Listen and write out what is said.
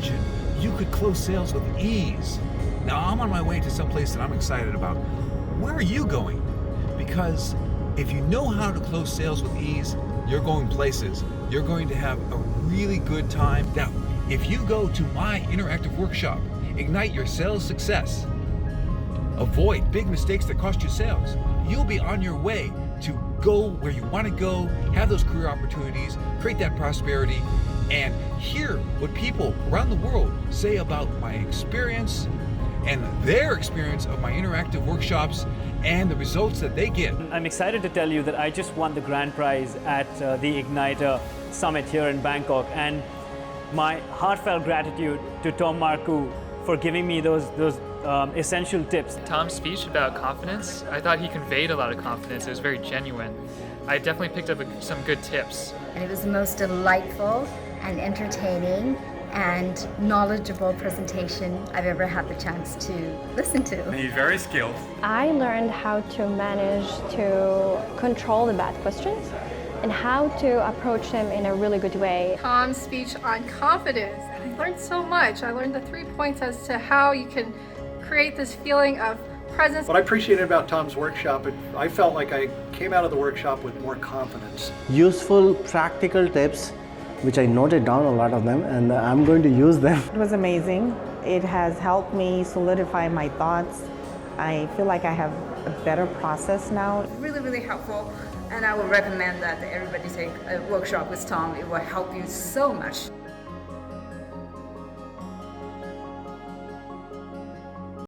imagine you could close sales with ease. Now, I'm on my way to someplace that I'm excited about. Where are you going? Because if you know how to close sales with ease, you're going places. You're going to have a really good time. Now, if you go to my interactive workshop, Ignite Your Sales Success, avoid big mistakes that cost you sales, you'll be on your way to go where you want to go, have those career opportunities, create that prosperity, and hear what people around the world say about my experience and their experience of my interactive workshops and the results that they get. I'm excited to tell you that I just won the grand prize at the Igniter Summit here in Bangkok, and my heartfelt gratitude to Tom Marcoux for giving me those essential tips. Tom's speech about confidence, I thought he conveyed a lot of confidence. It was very genuine. I definitely picked up some good tips. And it was the most delightful and entertaining and knowledgeable presentation I've ever had the chance to listen to. He's very skilled. I learned how to manage to control the bad questions and how to approach them in a really good way. Tom's speech on confidence. I learned so much. I learned the 3 points as to how you can create this feeling of presence. What I appreciated about Tom's workshop, I felt like I came out of the workshop with more confidence. Useful, practical tips, which I noted down a lot of them, and I'm going to use them. It was amazing. It has helped me solidify my thoughts. I feel like I have a better process now. Really, really helpful, and I would recommend that everybody take a workshop with Tom. It will help you so much.